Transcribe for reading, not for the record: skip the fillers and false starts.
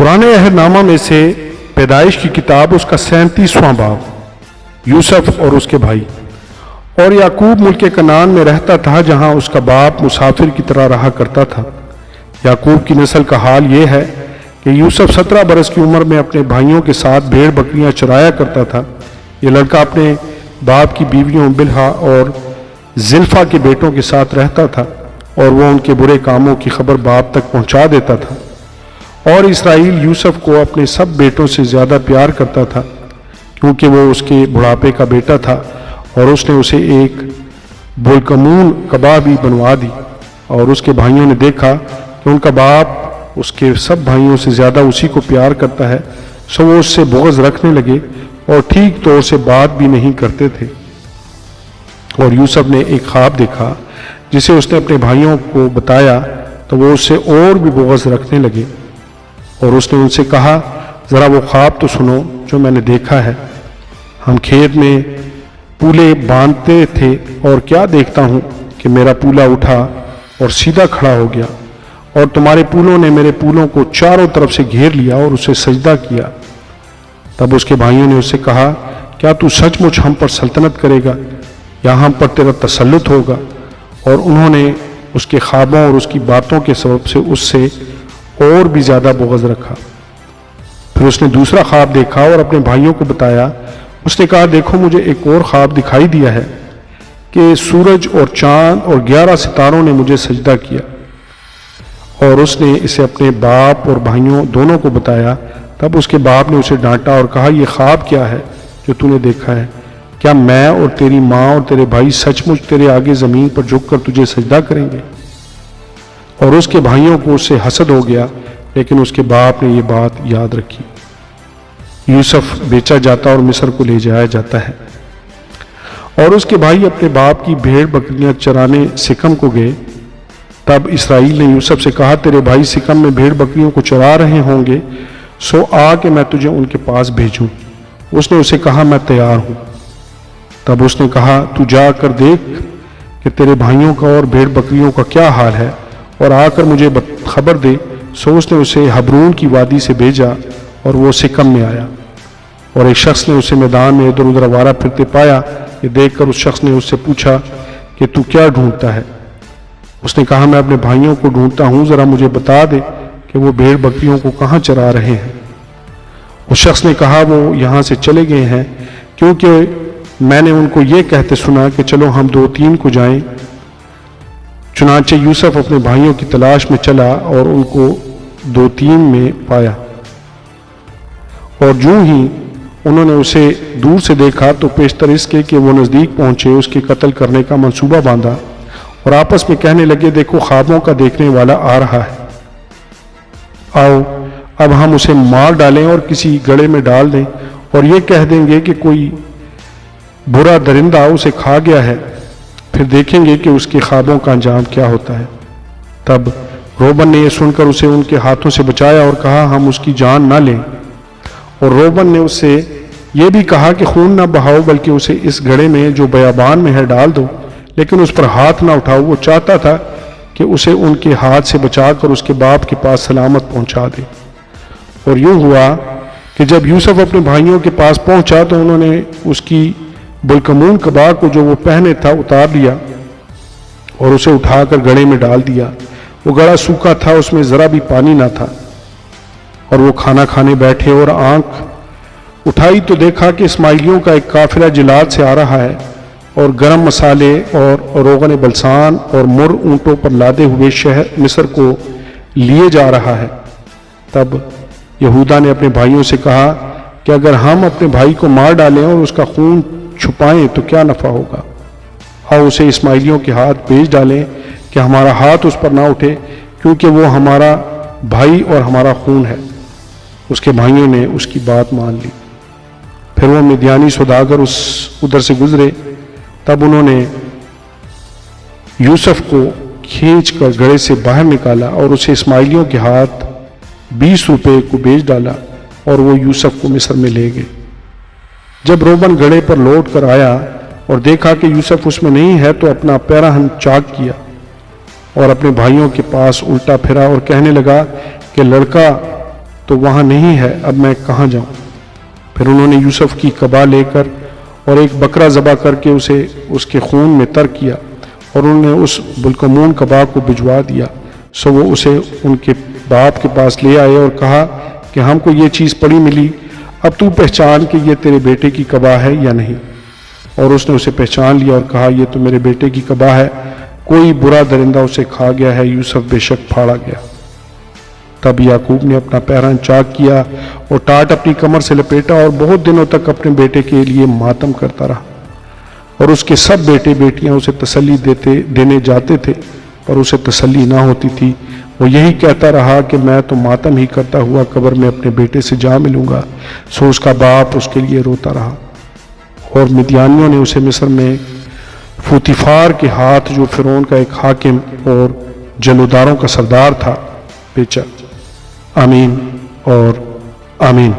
पुराने अहदनामा में से पैदाइश की किताब उसका 37वां बाब। यूसुफ और उसके भाई। और याकूब मुल्क कनान में रहता था जहां उसका बाप मुसाफिर की तरह रहा करता था। याकूब की नस्ल का हाल ये है कि यूसुफ 17 बरस की उम्र में अपने भाइयों के साथ भेड़ बकरियां चराया करता था। ये लड़का अपने बाप की बीवियों बिल्हा और जिल्फा के बेटों के साथ रहता था और वो उनके बुरे कामों की खबर बाप तक पहुंचा देता था। और इसराइल यूसुफ को अपने सब बेटों से ज़्यादा प्यार करता था क्योंकि वो उसके बुढ़ापे का बेटा था और उसने उसे एक बुलकमून कबा भी बनवा दी। और उसके भाइयों ने देखा कि उनका बाप उसके सब भाइयों से ज़्यादा उसी को प्यार करता है, सो वो उससे बुग़्ज़ रखने लगे और ठीक तौर से बात भी नहीं करते थे। और यूसुफ ने एक ख्वाब देखा जिसे उसने अपने भाइयों को बताया तो वो उससे और भी बुग़्ज़ रखने लगे। और उसने उनसे कहा, ज़रा वो ख्वाब तो सुनो जो मैंने देखा है। हम खेत में पूले बांधते थे और क्या देखता हूँ कि मेरा पूला उठा और सीधा खड़ा हो गया और तुम्हारे पूलों ने मेरे पूलों को चारों तरफ से घेर लिया और उसे सजदा किया। तब उसके भाइयों ने उससे कहा, क्या तू सचमुच हम पर सल्तनत करेगा या हम पर तेरा तसल्लुत होगा? और उन्होंने उसके ख्वाबों और उसकी बातों के सबब से उससे और भी ज़्यादा बुग़्ज़ रखा। फिर उसने दूसरा ख्वाब देखा और अपने भाइयों को बताया। उसने कहा, देखो मुझे एक और ख्वाब दिखाई दिया है कि सूरज और चांद और 11 सितारों ने मुझे सजदा किया। और उसने इसे अपने बाप और भाइयों दोनों को बताया। तब उसके बाप ने उसे डांटा और कहा, यह ख्वाब क्या है जो तूने देखा है? क्या मैं और तेरी माँ और तेरे भाई सचमुच तेरे आगे ज़मीन पर झुककर तुझे सजदा करेंगे? और उसके भाइयों को उससे हसद हो गया, लेकिन उसके बाप ने यह बात याद रखी। यूसुफ बेचा जाता और मिस्र को ले जाया जाता है। और उसके भाई अपने बाप की भेड़ बकरियां चराने सिकम को गए। तब इसराइल ने यूसुफ से कहा, तेरे भाई सिकम में भेड़ बकरियों को चरा रहे होंगे, सो आ कि मैं तुझे उनके पास भेजूं। उसने उसे कहा, मैं तैयार हूं। तब उसने कहा, तू जाकर देख कि तेरे भाइयों का और भेड़ बकरियों का क्या हाल है और आकर मुझे खबर दे। सो उसने उसे हबरून की वादी से भेजा और वो सिकम में आया। और एक शख्स ने उसे मैदान में इधर उधर आवारा फिरते पाया। ये देखकर उस शख्स ने उससे पूछा कि तू क्या ढूंढता है? उसने कहा, मैं अपने भाइयों को ढूंढता हूँ, ज़रा मुझे बता दे कि वो भेड़ बकरियों को कहाँ चरा रहे हैं। उस शख्स ने कहा, वो यहाँ से चले गए हैं क्योंकि मैंने उनको ये कहते सुना कि चलो हम 2-3 को जाएं। चुनांचे यूसुफ अपने भाइयों की तलाश में चला और उनको 2-3 में पाया। और यूं ही उन्होंने उसे दूर से देखा तो पेशतर इसके कि वो नज़दीक पहुंचे, उसके कत्ल करने का मंसूबा बांधा और आपस में कहने लगे, देखो ख्वाबों का देखने वाला आ रहा है, आओ अब हम उसे मार डालें और किसी गड़े में डाल दें और ये कह देंगे कि कोई बुरा दरिंदा उसे खा गया है, फिर देखेंगे कि उसके ख्वाबों का अंजाम क्या होता है। तब रोबन ने यह सुनकर उसे उनके हाथों से बचाया और कहा, हम उसकी जान ना लें। और रोबन ने उससे यह भी कहा कि खून ना बहाओ, बल्कि उसे इस गड़े में जो बयाबान में है डाल दो, लेकिन उस पर हाथ ना उठाओ। वो चाहता था कि उसे उनके हाथ से बचाकर उसके बाप के पास सलामत पहुंचा दे। और यूं हुआ कि जब यूसुफ अपने भाइयों के पास पहुंचा तो उन्होंने उसकी बुलकमून कबा को जो वो पहने था उतार लिया और उसे उठाकर गड़े में डाल दिया। वो गड़ा सूखा था, उसमें ज़रा भी पानी ना था। और वो खाना खाने बैठे और आंख उठाई तो देखा कि इस्माइलियों का एक काफिला जिलाद से आ रहा है और गरम मसाले और रोगन बलसान और मुर ऊंटों पर लादे हुए शहर मिस्र को लिए जा रहा है। तब यहूदा ने अपने भाइयों से कहा कि अगर हम अपने भाई को मार डालें और उसका खून छुपाएं तो क्या नफ़ा होगा? आओ उसे इस्माइलियों के हाथ भेज डालें कि हमारा हाथ उस पर ना उठे, क्योंकि वो हमारा भाई और हमारा खून है। उसके भाइयों ने उसकी बात मान ली। फिर वो मिद्यानी सौदागर उधर से गुजरे। तब उन्होंने यूसुफ को खींचकर गड़े से बाहर निकाला और उसे इस्माइलियों के हाथ 20 रुपए को बेच डाला और वो यूसुफ को मिस्र में ले गए। जब रोबन गड़े पर लौट कर आया और देखा कि यूसुफ उसमें नहीं है तो अपना पैराहन चाक किया और अपने भाइयों के पास उल्टा फिरा और कहने लगा कि लड़का تو وہاں نہیں ہے، اب میں کہاں جاؤں؟ پھر انہوں نے یوسف کی قبا لے کر اور ایک بکرا ذبح کر کے اسے اس کے خون میں تر کیا اور انہوں نے اس بلکمون قبا کو بھجوا دیا۔ سو وہ اسے ان کے باپ کے پاس لے آئے اور کہا کہ ہم کو یہ چیز پڑی ملی، اب تو پہچان کہ یہ تیرے بیٹے کی قبا ہے یا نہیں۔ اور اس نے اسے پہچان لیا اور کہا یہ تو میرے بیٹے کی قبا ہے، کوئی برا درندہ اسے کھا گیا ہے، یوسف بے شک پھاڑا گیا۔ تب یعقوب نے اپنا پیرہن چاک کیا اور ٹاٹ اپنی کمر سے لپیٹا اور بہت دنوں تک اپنے بیٹے کے لیے ماتم کرتا رہا۔ اور اس کے سب بیٹے بیٹیاں اسے تسلی دینے جاتے تھے پر اسے تسلی نہ ہوتی تھی۔ وہ یہی کہتا رہا کہ میں تو ماتم ہی کرتا ہوا قبر میں اپنے بیٹے سے جا ملوں گا۔ سو اس کا باپ اس کے لیے روتا رہا۔ اور مدیانیوں نے اسے مصر میں فوتیفار کے ہاتھ، جو فرعون کا ایک حاکم اور جلوداروں کا سردار تھا، بیچا۔ آمین اور آمین۔